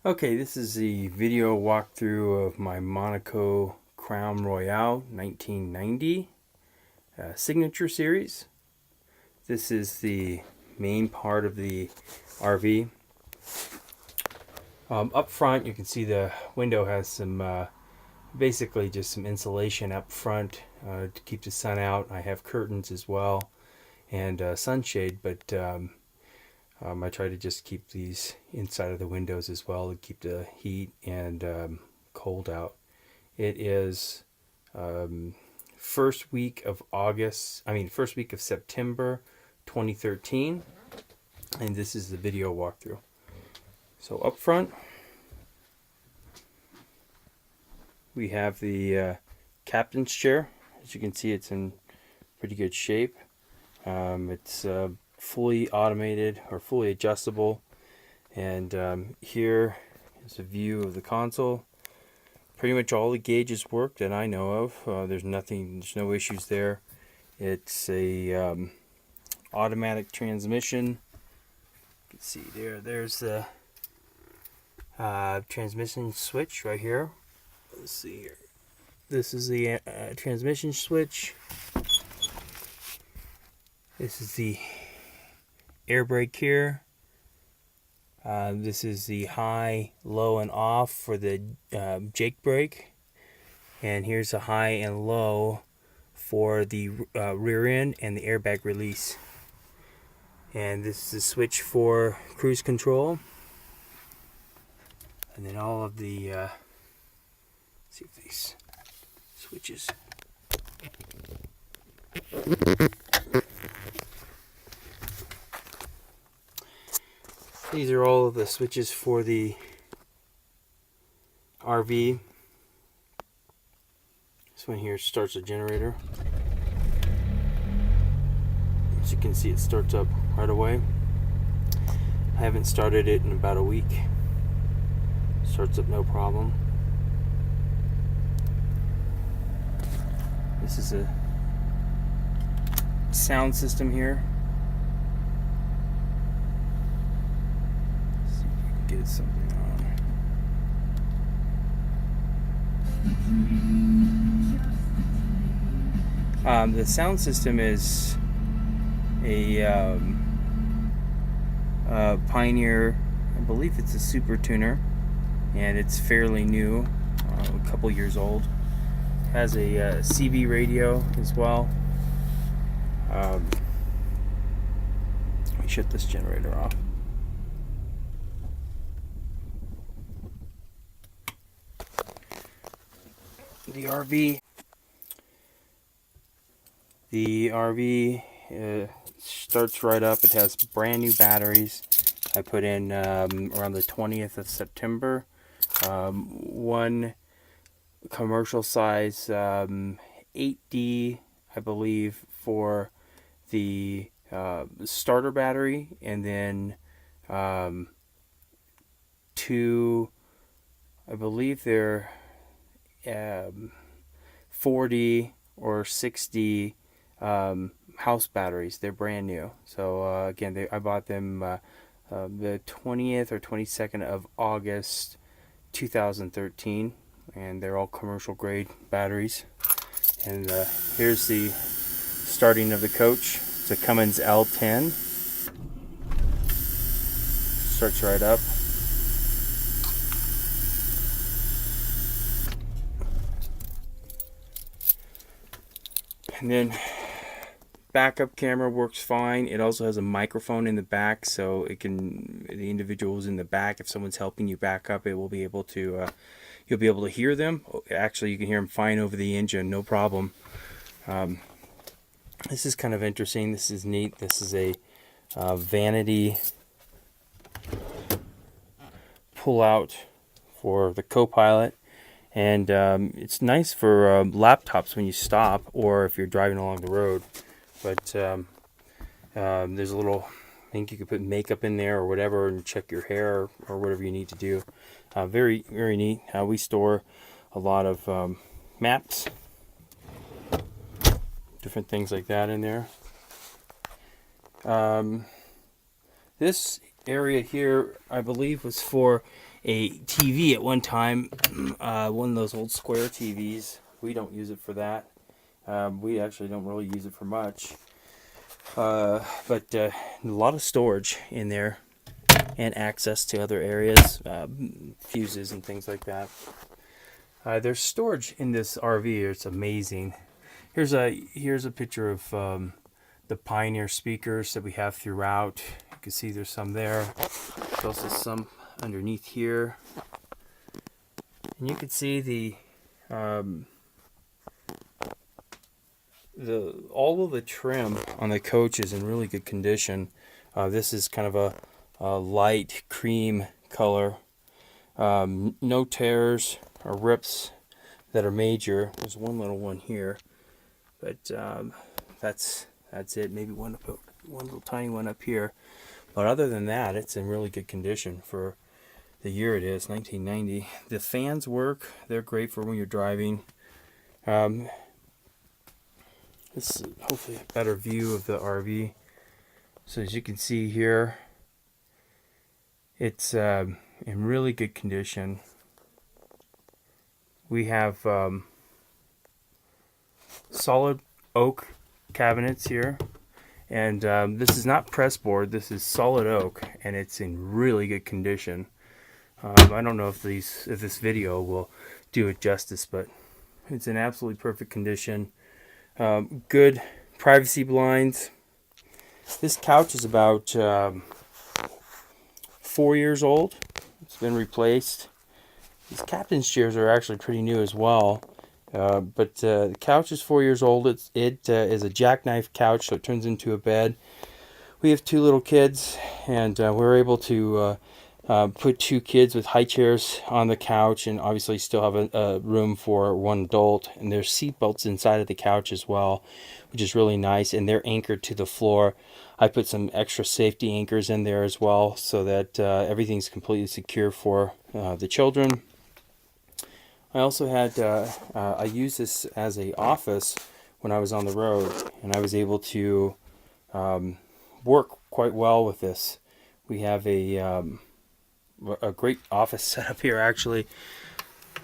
Okay, this is the video walkthrough of my Monaco Crown Royale 1990 signature series. This is the main part of the RV. Up front, you can see the window has some, basically just some insulation up front to keep the sun out. I have curtains as well and sunshade, but I try to just keep these inside of the windows as well to keep the heat and cold out. It is first week of September 2013, and this is the video walkthrough. So up front, we have the captain's chair. As you can see, it's in pretty good shape. It's fully automated or fully adjustable, and here is a view of the console. Pretty much all the gauges work that I know of. There's no issues there. It's a automatic transmission. You can see there's the transmission switch right here. Let's see here. This is the transmission switch. This is the air brake here. This is the high, low, and off for the Jake brake. And here's the high and low for the rear end and the airbag release. And this is the switch for cruise control. And then all of the, see if these switches. These are all of the switches for the RV. This one here starts the generator. As you can see, it starts up right away. I haven't started it in about a week. Starts up no problem. This is a sound system here. Let's see if we can get something on. The sound system is a Pioneer. I believe it's a Super Tuner, and it's fairly new, a couple years old. Has a CB radio as well. Let me shut this generator off. The RV starts right up. It has brand new batteries. I put in around the 20th of September. One commercial size 8D, I believe, for the starter battery, and then two, I believe they're 4D or 6D house batteries. They're brand new. So again, I bought them the 20th or 22nd of August 2013, and they're all commercial grade batteries. And here's the starting of the coach. It's a Cummins L10. Starts right up. And then backup camera works fine. It also has a microphone in the back, so the individuals in the back, if someone's helping you back up, it will be able to you'll be able to hear them. Actually, you can hear them fine over the engine, no problem. This is kind of interesting. This is neat. This is a vanity pull out for the co-pilot. And it's nice for laptops when you stop or if you're driving along the road. But there's a little, I think you could put makeup in there or whatever and check your hair or whatever you need to do. Very, very neat. We store a lot of maps, different things like that in there. This area here, I believe, was for a TV at one time, one of those old square TVs. We don't use it for that. We actually don't really use it for much. But a lot of storage in there and access to other areas, fuses and things like that. There's storage in this RV. It's amazing. Here's a picture of the Pioneer speakers that we have throughout. You can see there's some there. There's also some underneath here, and you can see the all of the trim on the coach is in really good condition. This is kind of a light cream color. No tears or rips that are major. There's one little one here, but that's it. Maybe one little tiny one up here. But other than that, it's in really good condition for the year it is, 1990. The fans work. They're great for when you're driving. This is hopefully a better view of the RV. So as you can see here, it's in really good condition. We have solid oak cabinets here, and this is not pressboard. This is solid oak, and it's in really good condition. I don't know if this video will do it justice, but it's in absolutely perfect condition. Good privacy blinds. This couch is about 4 years old. It's been replaced. These captain's chairs are actually pretty new as well. But the couch is 4 years old. It is a jackknife couch, so it turns into a bed. We have 2 little kids, and we're able to put 2 kids with high chairs on the couch, and obviously still have a room for 1 adult. And there's seat belts inside of the couch as well, which is really nice, and they're anchored to the floor. I put some extra safety anchors in there as well, so that everything's completely secure for the children. I also had I used this as an office when I was on the road, and I was able to work quite well with this. We have a great office setup here. Actually,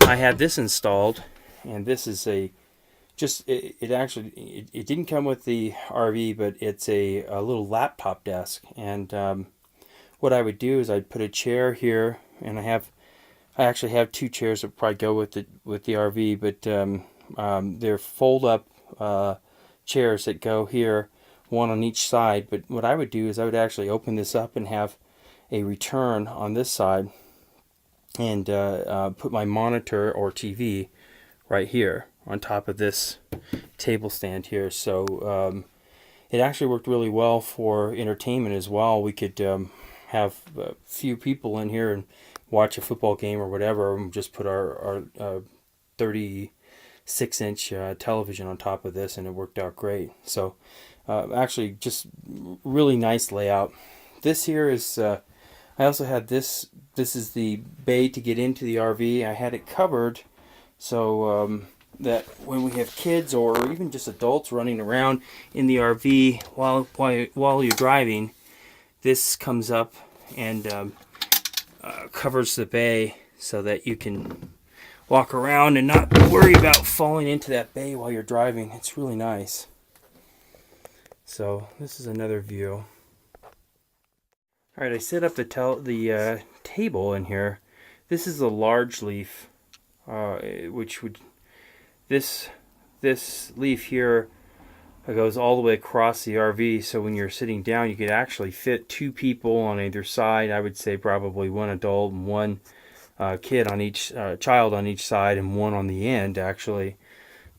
I had this installed, and this is it didn't come with the RV, but it's a little laptop desk. And what I would do is I'd put a chair here, and I actually have 2 chairs that probably go with the RV, but they're fold up chairs that go here, one on each side. But what I would do is I would actually open this up and have a return on this side, and put my monitor or TV right here on top of this table stand here. So it actually worked really well for entertainment as well. We could have a few people in here and watch a football game or whatever, and just put our 36-inch television on top of this, and it worked out great. So actually just really nice layout. This here is I also had this is the bay to get into the RV. I had it covered so that when we have kids or even just adults running around in the RV while you're driving, this comes up and covers the bay so that you can walk around and not worry about falling into that bay while you're driving. It's really nice. So this is another view. All right, I set up the table in here. This is a large leaf, this leaf here goes all the way across the RV. So when you're sitting down, you could actually fit 2 people on either side. I would say probably 1 adult and 1 kid on each child on each side, and 1 on the end actually.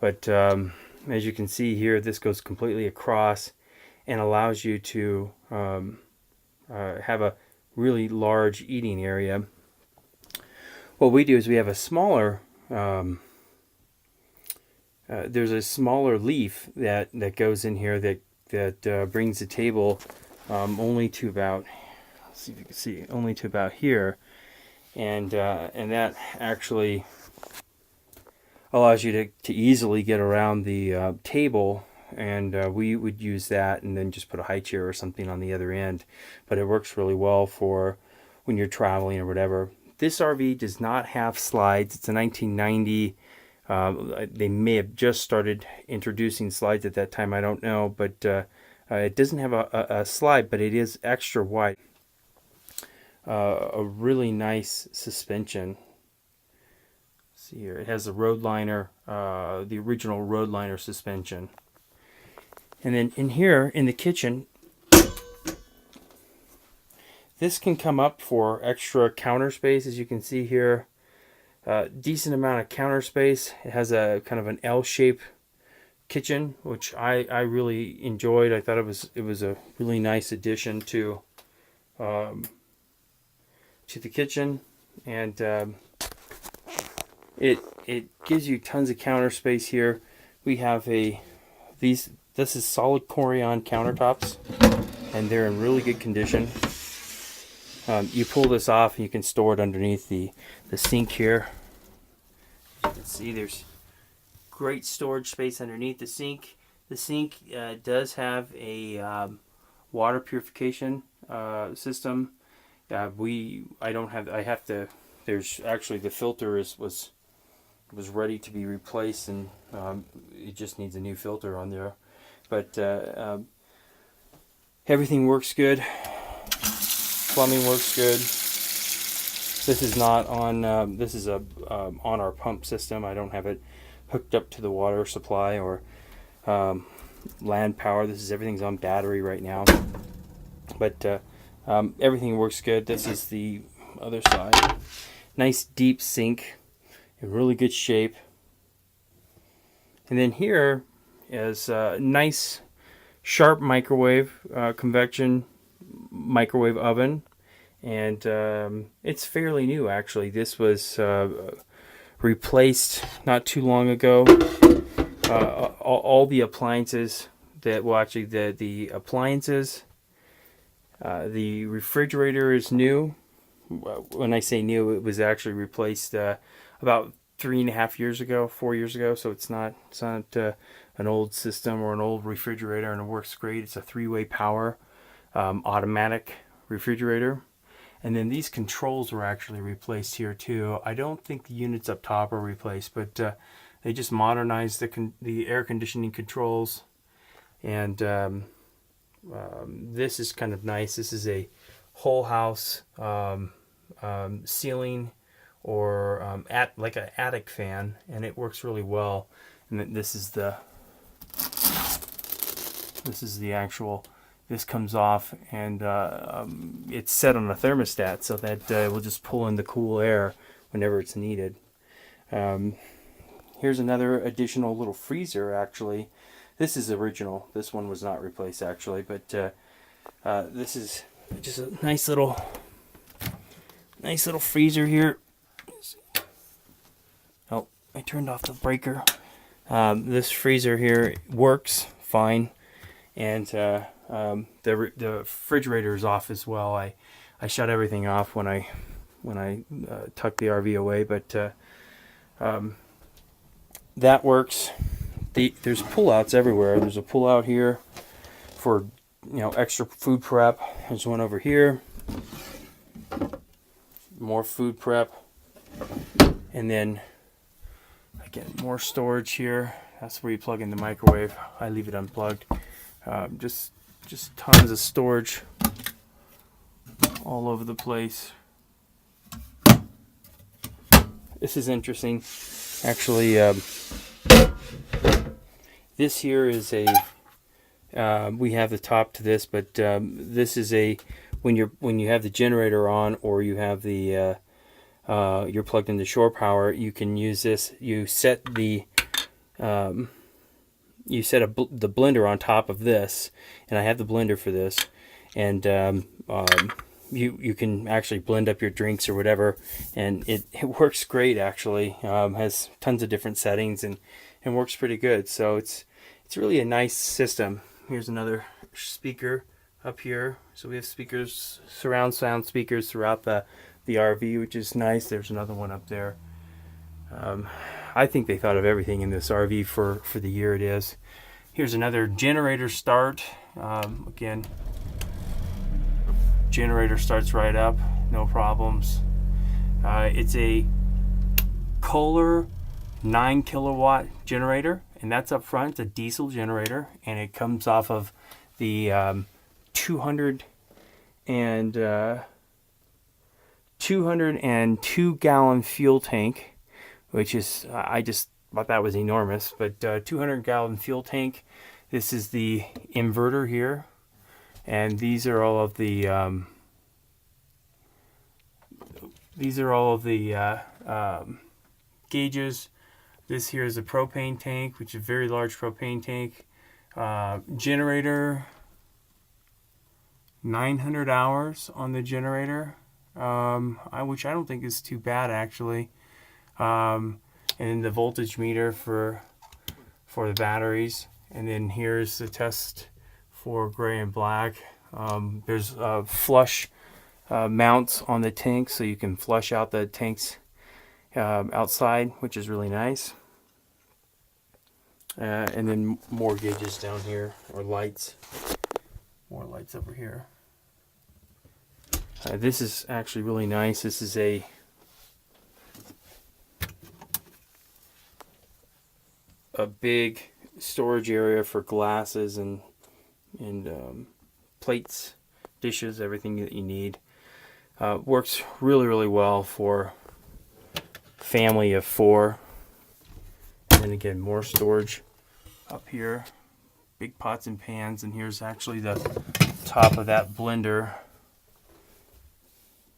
But as you can see here, this goes completely across and allows you to have a really large eating area. What we do is we have a smaller there's a smaller leaf that goes in here that brings the table only to about, let's see if you can see, only to about here, and that actually allows you to easily get around the table. And we would use that and then just put a high chair or something on the other end. But it works really well for when you're traveling or whatever. This RV does not have slides. It's a 1990. They may have just started introducing slides at that time. I don't know, but it doesn't have a slide, but it is extra wide. A really nice suspension. See here, it has the Roadliner, the original Roadliner suspension. And then in here, in the kitchen, this can come up for extra counter space, as you can see here. Decent amount of counter space. It has a kind of an L-shaped kitchen, which I really enjoyed. I thought it was a really nice addition to the kitchen, and it gives you tons of counter space here. We have this is solid Corian countertops, and they're in really good condition. You pull this off and you can store it underneath the sink here. As you can see, there's great storage space underneath the sink. The sink does have a water purification system. There's actually, the filter was ready to be replaced, and it just needs a new filter on there. But everything works good. Plumbing works good. This is not on. This is on our pump system. I don't have it hooked up to the water supply or land power. Everything's on battery right now. But everything works good. This is the other side. Nice deep sink in really good shape. And then here is a nice sharp microwave, convection microwave oven, and it's fairly new actually. This was replaced not too long ago. All the appliances that, well, actually the appliances, the refrigerator is new. When I say new, it was actually replaced about 3.5 years ago, 4 years ago. So it's not an old system or an old refrigerator, and it works great. It's a 3-way power automatic refrigerator. And then these controls were actually replaced here too. I don't think the units up top are replaced, but they just modernized the air conditioning controls. And this is kind of nice. This is a whole house ceiling, or like an attic fan, and it works really well. And then this is the actual. This comes off, and it's set on a thermostat so that we'll just pull in the cool air whenever it's needed. Here's another additional little freezer. Actually, this is original. This one was not replaced actually, but this is just a nice little freezer here. Oh, I turned off the breaker. This freezer here works fine, and the refrigerator is off as well. I shut everything off when I tucked the RV away, but that works. There's pullouts everywhere. There's a pullout here for extra food prep. There's one over here. More food prep, and then again more storage here. That's where you plug in the microwave. I leave it unplugged. Just tons of storage all over the place. This is interesting. Actually, this here is a. We have the top to this, but this is a when you have the generator on, or you have the you're plugged into shore power. You can use this. You set the the blender on top of this, and I have the blender for this, and you can actually blend up your drinks or whatever, and it works great actually. Has tons of different settings and works pretty good. So it's really a nice system. Here's another speaker up here. So we have speakers, surround sound speakers throughout the RV, which is nice. There's another one up there. I think they thought of everything in this RV for the year it is. Here's another generator start. Again, generator starts right up, no problems. It's a Kohler 9 kilowatt generator, and that's up front. It's a diesel generator, and it comes off of the 202 gallon fuel tank, which is, I just thought that was enormous, but 200 gallon fuel tank. This is the inverter here, and these are all of the gauges. This here is a propane tank, which is a very large propane tank. Generator, 900 hours on the generator, which I don't think is too bad actually. And then the voltage meter for the batteries. And then here's the test for gray and black. There's flush mounts on the tank, so you can flush out the tanks outside, which is really nice. And then more gauges down here, or lights. More lights over here. This is actually really nice. This is a big storage area for glasses and plates, dishes, everything that you need. Works really well for family of 4. And then again, more storage up here, big pots and pans, and here's actually the top of that blender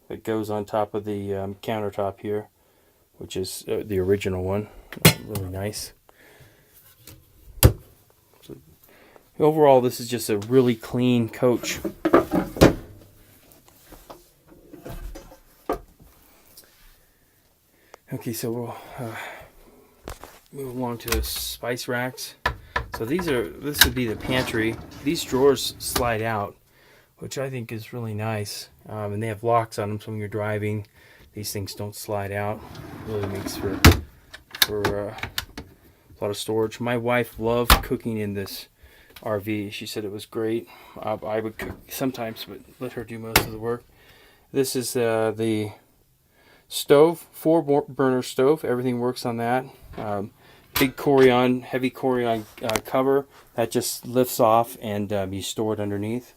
that goes on top of the countertop here, which is the original one. Really nice. So overall, this is just a really clean coach. Okay, so we'll move along to the spice racks. So this would be the pantry. These drawers slide out, which I think is really nice. And they have locks on them, so when you're driving, these things don't slide out. Really makes for a lot of storage. My wife loved cooking in this RV. She said it was great. I would cook sometimes, but let her do most of the work. This is the stove, 4-burner stove. Everything works on that. Big Corian, heavy Corian cover that just lifts off and be stored underneath.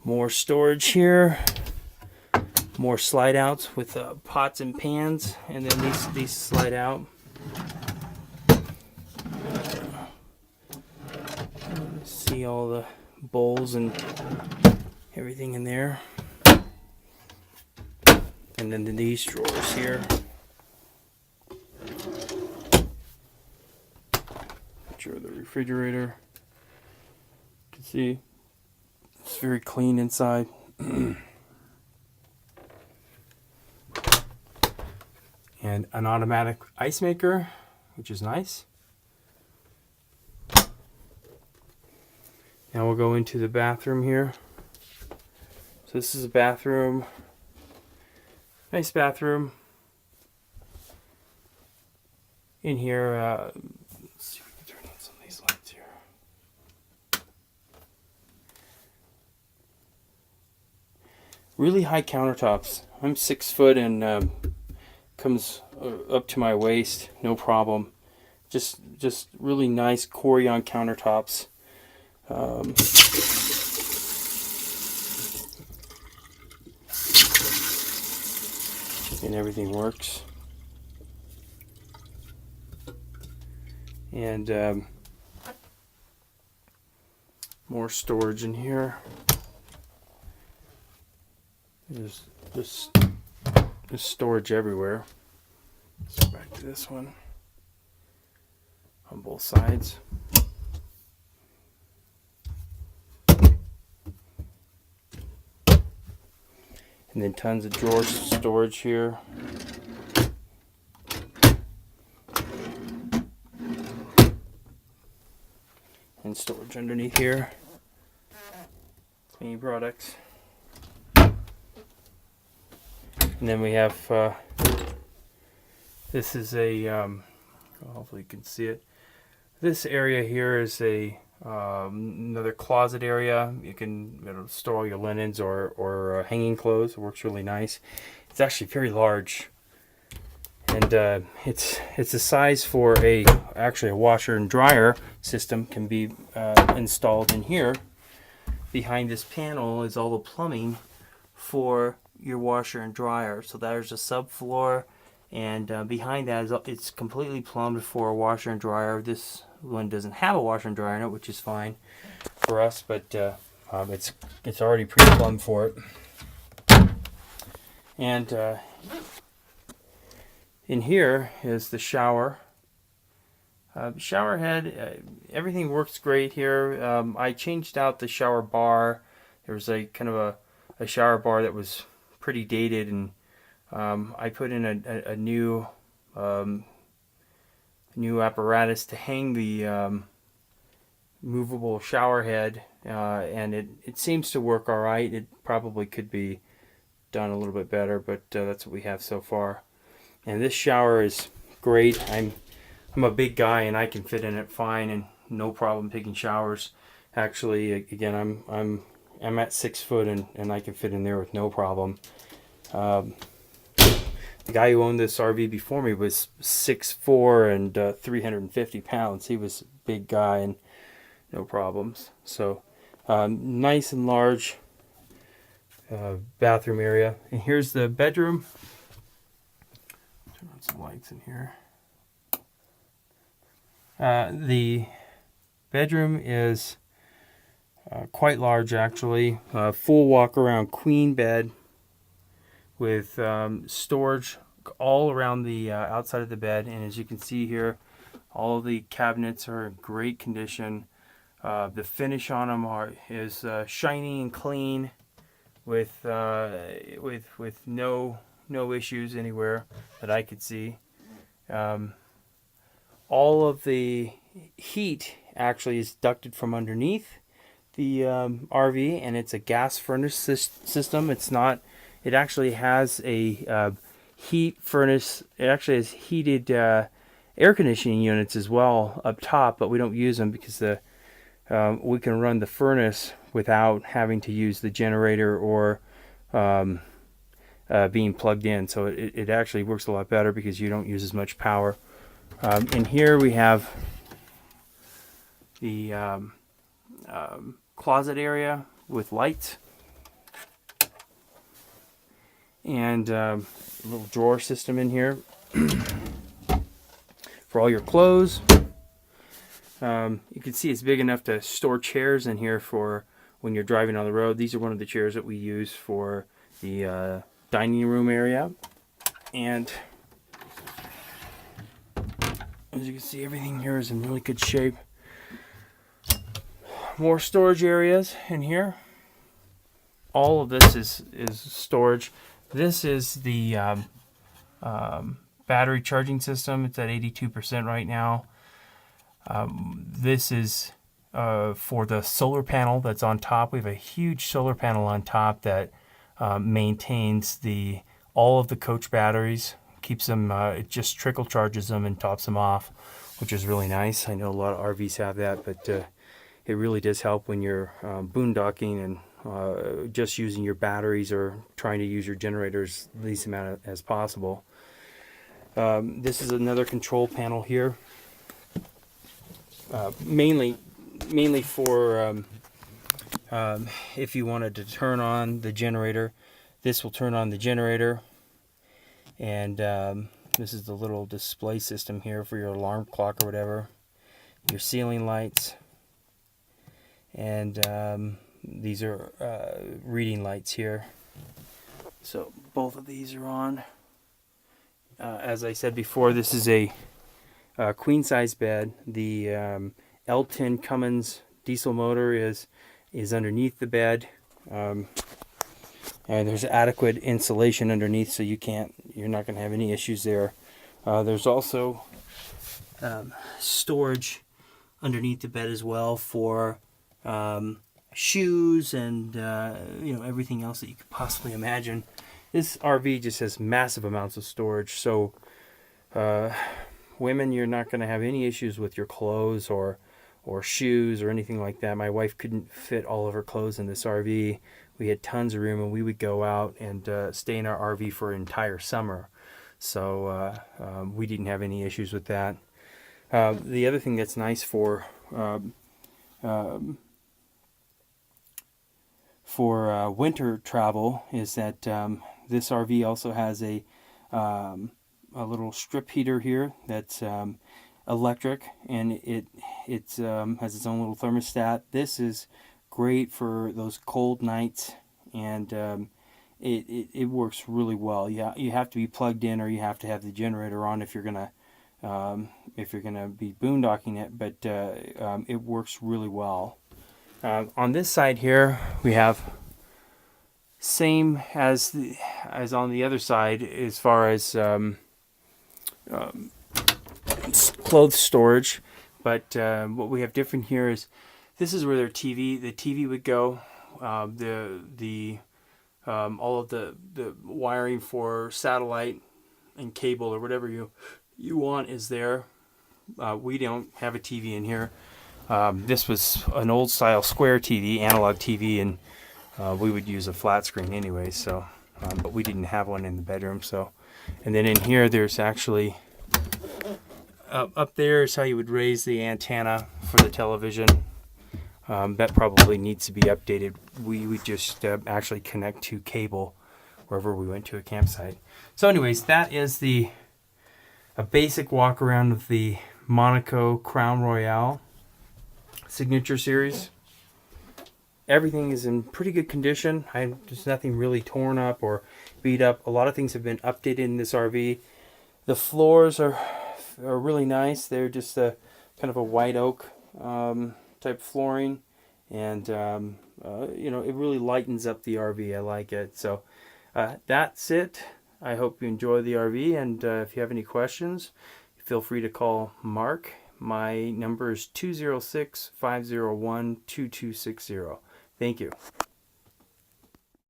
More storage here. More slide outs with pots and pans, and then these slide out. See all the bowls and everything in there. And then these drawers here. Picture of the refrigerator. You can see it's very clean inside. And an automatic ice maker, which is nice. Now we'll go into the bathroom here. So this is a bathroom. Nice bathroom. In here, let's see if we can turn on some of these lights here. Really high countertops. I'm 6 foot and comes up to my waist, no problem. Just really nice Corian countertops. And everything works. And more storage in here. There's storage everywhere. Let's go back to this one on both sides. And then tons of drawer storage here. And storage underneath here. Cleaning products. And then we have, this is a, hopefully you can see it. This area here is a Another closet area. You can store all your linens or hanging clothes. It works really nice. It's actually very large, and it's a size for actually a washer and dryer system can be installed in here. Behind this panel is all the plumbing for your washer and dryer. So there's a subfloor, and behind that it's completely plumbed for a washer and dryer. This one doesn't have a washer and dryer in it, which is fine for us, but it's already pre-plumbed for it. And in here is the shower. Shower head, everything works great here. I changed out the shower bar. There was a kind of a shower bar that was pretty dated, and I put in a new apparatus to hang the movable shower head, and it seems to work all right. It probably could be done a little bit better, but that's what we have so far. And this shower is great. I'm a big guy and I can fit in it fine and no problem taking showers. Actually, again, I'm at 6 foot and I can fit in there with no problem. The guy who owned this RV before me was 6'4" and 350 pounds. He was a big guy and no problems. So nice and large bathroom area. And here's the bedroom. Turn on some lights in here. The bedroom is quite large, actually. Full walk-around queen bed with storage all around the outside of the bed. And as you can see here, all of the cabinets are in great condition. The finish on them is shiny and clean, with no issues anywhere that I could see. All of the heat actually is ducted from underneath the RV, and it's a gas furnace system. It's not. It actually has a heat furnace. It actually has heated air conditioning units as well up top, but we don't use them because we can run the furnace without having to use the generator or being plugged in. So it actually works a lot better because you don't use as much power. In here we have the closet area with lights and a little drawer system in here for all your clothes. You can see it's big enough to store chairs in here for when you're driving on the road. These are one of the chairs that we use for the dining room area. And as you can see, everything here is in really good shape. More storage areas in here. All of this is storage. This is the battery charging system. It's at 82% right now. This is for the solar panel that's on top. We have a huge solar panel on top that maintains all of the coach batteries. Keeps them, it just trickle charges them and tops them off, which is really nice. I know a lot of RVs have that, but it really does help when you're boondocking and just using your batteries or trying to use your generators the least amount as possible. This is another control panel here, mainly for if you wanted to turn on the generator. This will turn on the generator. And this is the little display system here for your alarm clock or whatever. Your ceiling lights. And these are reading lights here. So both of these are on. As I said before, this is a queen size bed. The L10 Cummins diesel motor is underneath the bed. And there's adequate insulation underneath, so you're not going to have any issues there. There's also storage underneath the bed as well for shoes and everything else that you could possibly imagine. This RV just has massive amounts of storage, so women, you're not going to have any issues with your clothes or or shoes or anything like that. My wife couldn't fit all of her clothes in this RV. We had tons of room, and we would go out and stay in our RV for an entire summer. So we didn't have any issues with that. The other thing that's nice for winter travel is that this RV also has a little strip heater here that's electric, and it has its own little thermostat. This is great for those cold nights, and it works really well. Yeah, you have to be plugged in, or you have to have the generator on if you're gonna be boondocking it. But it works really well. On this side here, we have same as on the other side as far as clothes storage, but what we have different here is this is where the TV would go. All of the wiring for satellite and cable or whatever you want is there. We don't have a TV in here. This was an old style square TV, analog TV, and we would use a flat screen anyway. So, but we didn't have one in the bedroom. So, and then in here, there's actually up there is how you would raise the antenna for the television. That probably needs to be updated. We would just actually connect to cable wherever we went to a campsite. So anyways, that is a basic walk around of the Monaco Crown Royale Signature Series. Everything is in pretty good condition. There's nothing really torn up or beat up. A lot of things have been updated in this RV. The floors are really nice. They're just kind of a white oak type flooring, and it really lightens up the RV. I like it. So that's it. I hope you enjoy the RV, and if you have any questions, feel free to call Mark. My number is 206-501-2260. Thank you.